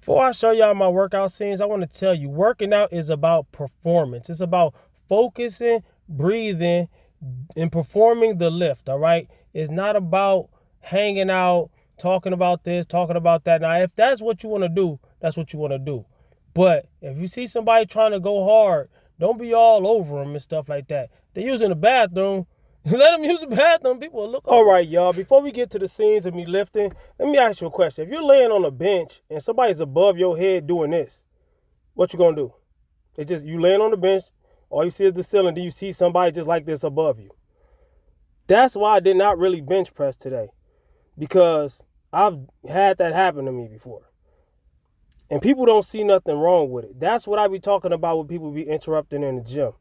Before I show y'all my workout scenes, I want to tell you, working out is about performance. It's about focusing, breathing, and performing the lift, all right? It's not about hanging out, talking about this, talking about that. Now, if that's what you want to do, that's what you want to do. But if you see somebody trying to go hard, don't be all over them and stuff like that. They're using the bathroom. Let them use the bathroom. People will look. All right, y'all. Before we get to the scenes of me lifting, let me ask you a question. If you're laying on a bench and somebody's above your head doing this, what you gonna do? It just you laying on the bench, all you see is the ceiling. Then you see somebody just like this above you. That's why I did not really bench press today, because I've had that happen to me before. And people don't see nothing wrong with it. That's what I be talking about when people be interrupting in the gym.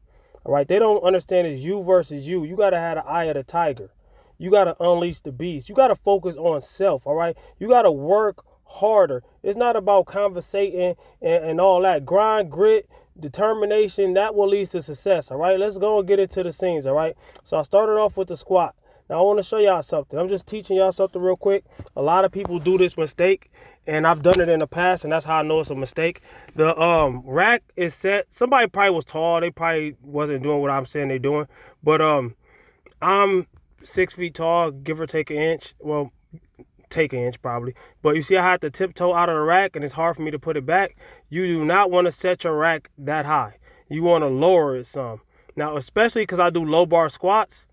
All right, they don't understand it's you versus you. You got to have the eye of the tiger. You got to unleash the beast. You got to focus on self, all right? You got to work harder. It's not about conversating and all that. Grind, grit, determination, that will lead to success, all right? Let's go and get into the scenes, all right? So I started off with the squat. Now I want to show y'all something. I'm just teaching y'all something real quick. A lot of people do this mistake, and I've done it in the past, and that's how I know it's a mistake. The rack is set. Somebody probably was tall. They probably wasn't doing what I'm saying they're doing. But I'm 6 feet tall, give or take an inch. Well, take an inch probably. But you see I had to tiptoe out of the rack, and it's hard for me to put it back. You do not want to set your rack that high. You want to lower it some. Now, especially because I do low bar squats.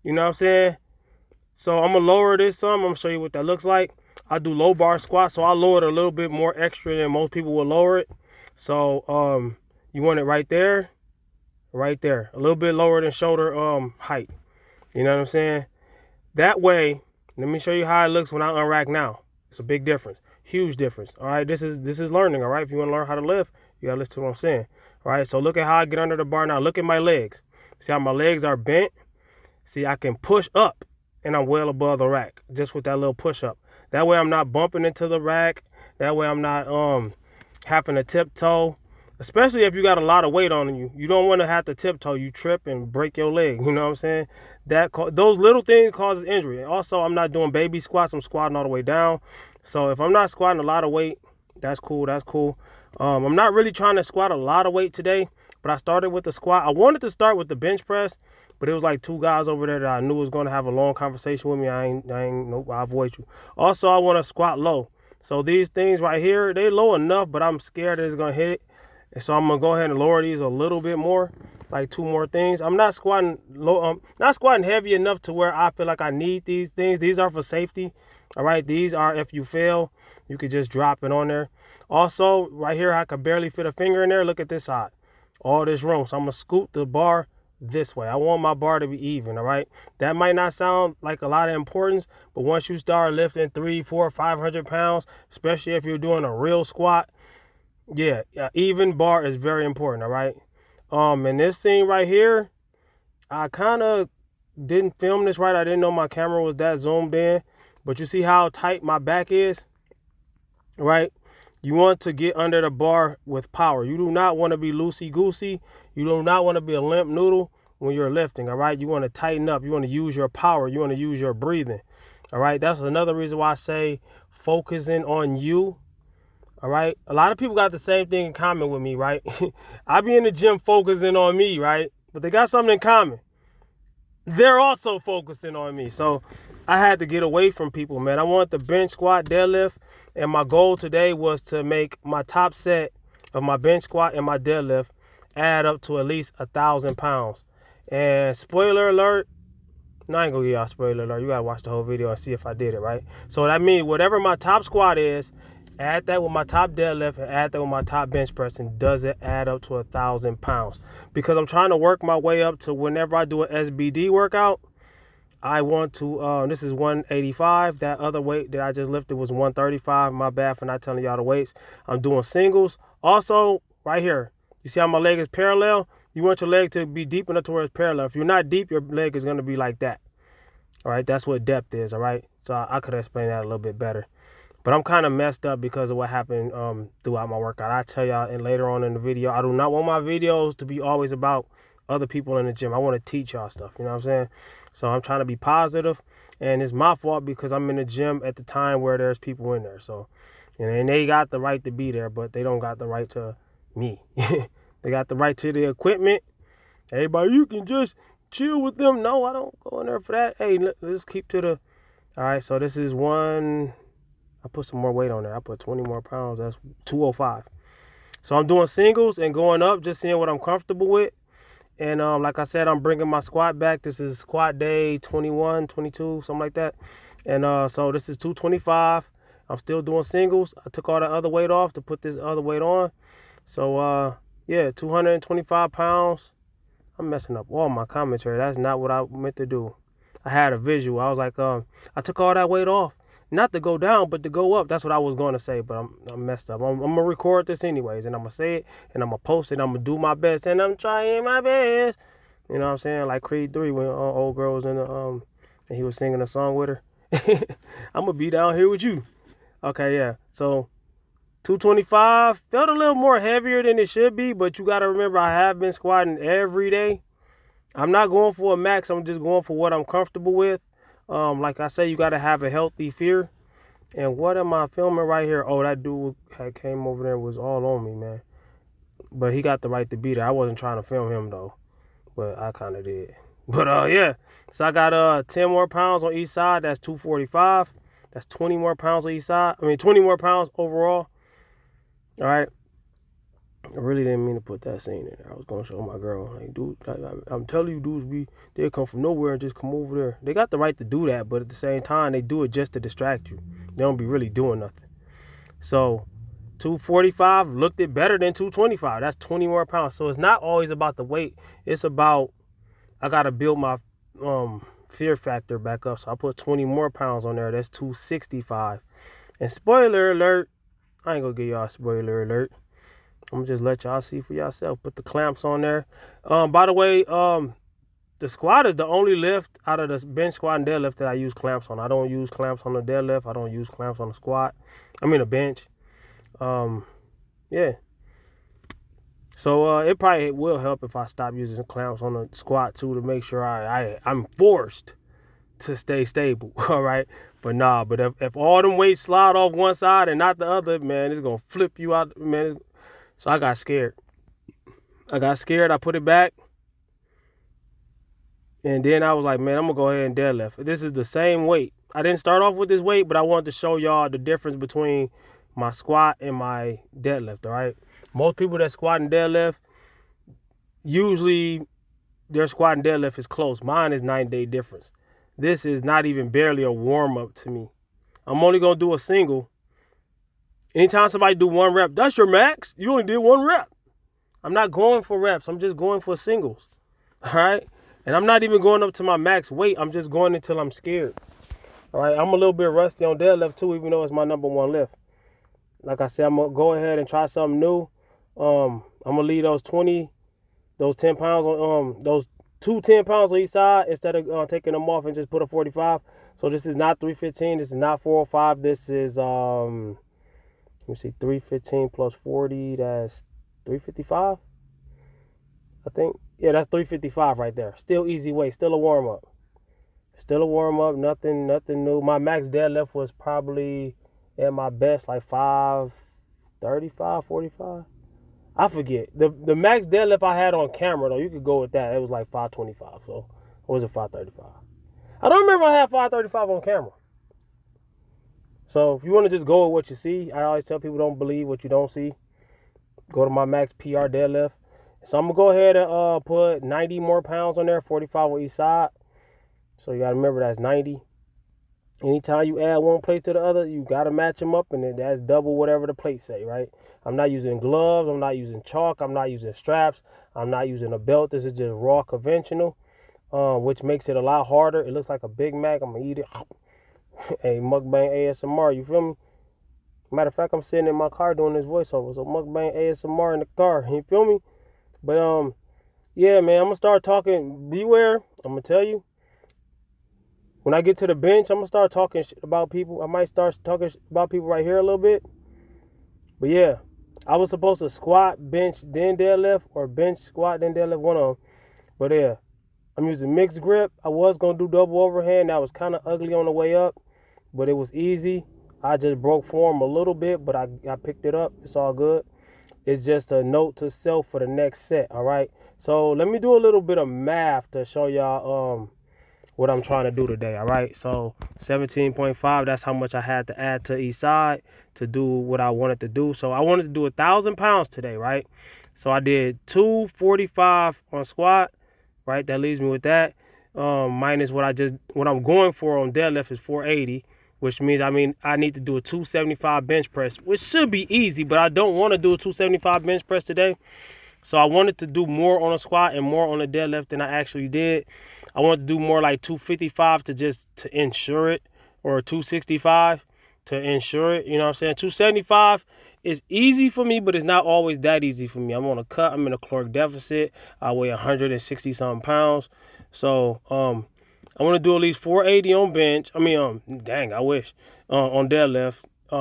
You know what I'm saying? So I'm going to lower this some. I'm going to show you what that looks like. I do low bar squats, so I lower it a little bit more extra than most people will lower it. So you want it right there, a little bit lower than shoulder height. You know what I'm saying? That way, let me show you how it looks when I unrack now. It's a big difference, huge difference. All right, this is learning. All right, if you want to learn how to lift, you gotta listen to what I'm saying. All right, so look at how I get under the bar now. Look at my legs. See how my legs are bent? See, I can push up, and I'm well above the rack just with that little push up. That way I'm not bumping into the rack. That way I'm not having to tiptoe. Especially if you got a lot of weight on you. You don't want to have to tiptoe. You trip and break your leg. You know what I'm saying? Those little things causes injury. Also, I'm not doing baby squats. I'm squatting all the way down. So if I'm not squatting a lot of weight, that's cool. That's cool. I'm not really trying to squat a lot of weight today, but I started with the squat. I wanted to start with the bench press, but it was like two guys over there that I knew was going to have a long conversation with me. Nope, I avoid you. Also, I want to squat low. So these things right here, they low enough, but I'm scared that it's going to hit it. And so I'm going to go ahead and lower these a little bit more, like two more things. I'm not squatting low, not squatting heavy enough to where I feel like I need these things. These are for safety. All right, these are if you fail, you could just drop it on there. Also, right here, I could barely fit a finger in there. Look at this side. All this room. So I'm going to scoot the bar this way. I want my bar to be even, all right? That might not sound like a lot of importance, but once you start lifting 300, 400, 500 pounds, especially if you're doing a real squat, yeah, even bar is very important, all right? And this scene right here, I kind of didn't film this right. I didn't know my camera was that zoomed in, but you see how tight my back is, right? You want to get under the bar with power. You do not want to be loosey-goosey. You do not want to be a limp noodle when you're lifting, all right? You want to tighten up. You want to use your power. You want to use your breathing, all right? That's another reason why I say focusing on you, all right? A lot of people got the same thing in common with me, right? I be in the gym focusing on me, right? But they got something in common. They're also focusing on me. So I had to get away from people, man. I want the bench, squat, deadlift. And my goal today was to make my top set of my bench squat and my deadlift add up to at least 1,000 pounds. And spoiler alert, no, I ain't gonna give y'all spoiler alert. You gotta watch the whole video and see if I did it, right? So that means whatever my top squat is, add that with my top deadlift and add that with my top bench press, and does it add up to 1,000 pounds? Because I'm trying to work my way up to whenever I do an SBD workout, I want to, this is 185. That other weight that I just lifted was 135. My bad for not telling y'all the weights. I'm doing singles. Also, right here, you see how my leg is parallel? You want your leg to be deep enough to where it's parallel. If you're not deep, your leg is going to be like that. All right, that's what depth is, all right? So I could explain that a little bit better. But I'm kind of messed up because of what happened throughout my workout. I tell y'all and later on in the video, I do not want my videos to be always about other people in the gym. I want to teach y'all stuff, you know what I'm saying? So I'm trying to be positive, and it's my fault because I'm in the gym at the time where there's people in there. So And they got the right to be there, but they don't got the right to me. They got the right to the equipment. Everybody, you can just chill with them. No, I don't go in there for that. Hey, let's keep to the. All right, so this is one. I put some more weight on there. I put 20 more pounds. That's 205. So I'm doing singles and going up, just seeing what I'm comfortable with. And like I said, I'm bringing my squat back. This is squat day 21, 22, something like that. And so this is 225. I'm still doing singles. I took all the other weight off to put this other weight on. So yeah, 225 pounds. I'm messing up all my commentary. That's not what I meant to do. I had a visual. I was like, I took all that weight off. Not to go down, but to go up. That's what I was going to say, but I'm messed up. I'm going to record this anyways, and I'm going to say it, and I'm going to post it. I'm going to do my best, and I'm trying my best. You know what I'm saying? Like Creed 3 when old girl was in the, and he was singing a song with her. I'm going to be down here with you. Okay, yeah. So 225 felt a little more heavier than it should be, but you got to remember I have been squatting every day. I'm not going for a max. I'm just going for what I'm comfortable with. Like I say, you got to have a healthy fear. And what am I filming right here? Oh, that dude had came over there and was all on me, man. But he got the right to be there. I wasn't trying to film him, though. But I kind of did. But, yeah. So I got 10 more pounds on each side. That's 245. That's 20 more pounds on each side. I mean, 20 more pounds overall. All right. I really didn't mean to put that scene in there. I was going to show my girl. Like, dude, I'm telling you, dudes, they'll come from nowhere and just come over there. They got the right to do that, but at the same time, they do it just to distract you. They don't be really doing nothing. So 245 looked it better than 225. That's 20 more pounds. So it's not always about the weight. It's about, I got to build my fear factor back up. So I put 20 more pounds on there. That's 265. And spoiler alert, I ain't going to give y'all a spoiler alert. I'm going to just let y'all see for yourself. Put the clamps on there. By the way, the squat is the only lift out of the bench, squat, and deadlift that I use clamps on. I don't use clamps on the deadlift. I don't use clamps on the squat. I mean the bench. Yeah. So it probably will help if I stop using clamps on the squat too, to make sure I'm forced to stay stable. All right. But nah. But if all them weights slide off one side and not the other, man, it's gonna flip you out, man. So I got scared. I put it back. And then I was like, man, I'm going to go ahead and deadlift. This is the same weight. I didn't start off with this weight, but I wanted to show y'all the difference between my squat and my deadlift, all right? Most people that squat and deadlift, usually their squat and deadlift is close. Mine is 9-day difference. This is not even barely a warm-up to me. I'm only going to do a single. Anytime somebody do one rep, that's your max. You only did one rep. I'm not going for reps. I'm just going for singles. All right? And I'm not even going up to my max weight. I'm just going until I'm scared. All right? I'm a little bit rusty on deadlift too, even though it's my number one lift. Like I said, I'm going to go ahead and try something new. I'm going to leave those 10 pounds on, those 10 pounds on each side instead of taking them off and just put a 45. So this is not 315. This is not 405. This is, let me see, 315 plus 40, that's 355, I think. Yeah, that's 355 right there. Still easy weight, still a warm-up. Nothing new. My max deadlift was probably at my best like 535, 45. I forget. The max deadlift I had on camera, though, you could go with that. It was like 525, so or was it 535? I don't remember I had 535 on camera. So if you want to just go with what you see, I always tell people don't believe what you don't see. Go to my max PR deadlift. So I'm going to go ahead and put 90 more pounds on there, 45 on each side. So you got to remember that's 90. Anytime you add one plate to the other, you got to match them up, and then that's double whatever the plate say, right? I'm not using gloves. I'm not using chalk. I'm not using straps. I'm not using a belt. This is just raw conventional, which makes it a lot harder. It looks like a Big Mac. I'm going to eat it. Hey, mukbang ASMR, you feel me? Matter of fact, I'm sitting in my car doing this voiceover, so mukbang ASMR in the car, you feel me? But yeah, man, I'm gonna start talking. Beware, I'm gonna tell you. When I get to the bench, I'm gonna start talking shit about people. I might start talking about people right here a little bit. But yeah, I was supposed to squat, bench, then deadlift, or bench, squat, then deadlift, one on. But yeah, I'm using mixed grip. I was gonna do double overhand. That was kind of ugly on the way up, but it was easy. I just broke form a little bit, but I picked it up. It's all good. It's just a note to self for the next set, all right? So let me do a little bit of math to show y'all what I'm trying to do today, all right? So 17.5, that's how much I had to add to each side to do what I wanted to do. So I wanted to do 1,000 pounds today, right? So I did 245 on squat, right? That leaves me with that. Minus what I'm going for on deadlift is 480, which means I need to do a 275 bench press, which should be easy, but I don't want to do a 275 bench press today. So I wanted to do more on a squat and more on a deadlift than I actually did. I wanted to do more like 255 to ensure it, or 265 to ensure it. You know what I'm saying? 275 is easy for me, but it's not always that easy for me. I'm on a cut. I'm in a caloric deficit. I weigh 160 something pounds. So I want to do at least 480 on bench. I wish on deadlift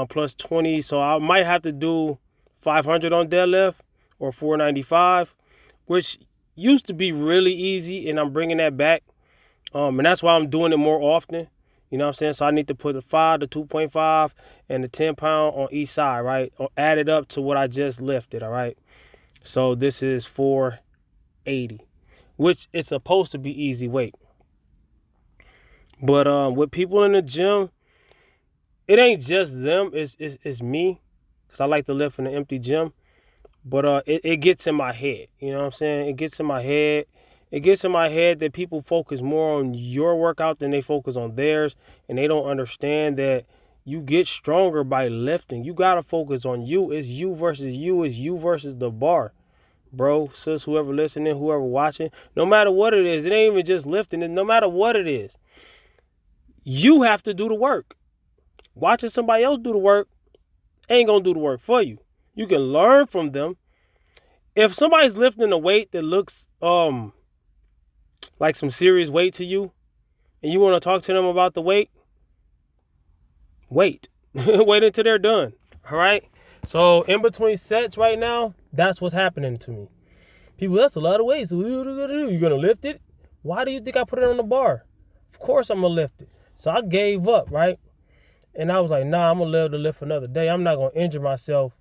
plus 20. So I might have to do 500 on deadlift or 495, which used to be really easy, and I'm bringing that back. And that's why I'm doing it more often. You know what I'm saying? So I need to put the 5, the 2.5, and the 10 pound on each side, right? Or add it up to what I just lifted, all right? So this is 480, which is supposed to be easy weight. But with people in the gym, it ain't just them, it's me, because I like to lift in an empty gym. But it gets in my head, you know what I'm saying? It gets in my head. It gets in my head that people focus more on your workout than they focus on theirs, and they don't understand that you get stronger by lifting. You got to focus on you. It's you versus you. It's you versus the bar. Bro, sis, whoever listening, whoever watching, no matter what it is, it ain't even just lifting. No matter what it is, you have to do the work. Watching somebody else do the work ain't going to do the work for you. You can learn from them. If somebody's lifting a weight that looks like some serious weight to you, and you want to talk to them about the weight, wait. Wait until they're done. All right? So in between sets right now, that's what's happening to me. People, that's a lot of weight. So you're going to lift it? Why do you think I put it on the bar? Of course I'm going to lift it. So I gave up, right? And I was like, nah, I'm going to live to lift another day. I'm not going to injure myself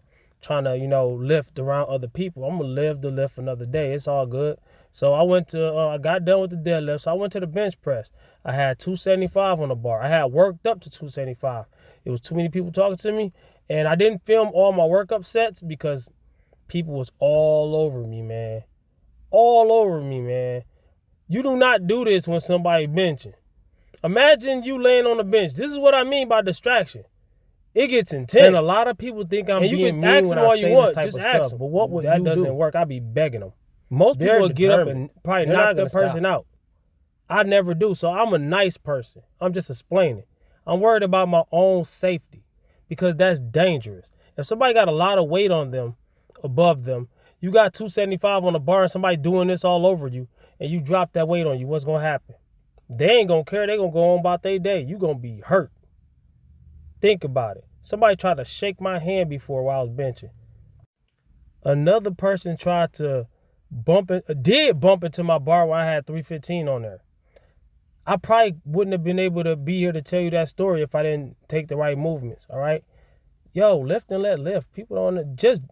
trying to, lift around other people. I'm going to live to lift another day. It's all good. So I I got done with the deadlift. So I went to the bench press. I had 275 on the bar. I had worked up to 275. It was too many people talking to me. And I didn't film all my workup sets because people was all over me, man. All over me, man. You do not do this when somebody benching. Imagine you laying on the bench. This is what I mean by distraction. It gets intense. And a lot of people think I'm being mean when I say this type of stuff. But what would that doesn't work. I be begging them. Most people get up and probably knock the person out. I never do. So I'm a nice person. I'm just explaining. I'm worried about my own safety because that's dangerous. If somebody got a lot of weight on them, above them, you got 275 on the bar and somebody doing this all over you, and you drop that weight on you, what's going to happen? They ain't going to care. They going to go on about their day. You going to be hurt. Think about it. Somebody tried to shake my hand before while I was benching. Another person tried to bump into my bar when I had 315 on there. I probably wouldn't have been able to be here to tell you that story if I didn't take the right movements, all right? Yo, lift and let lift. People don't just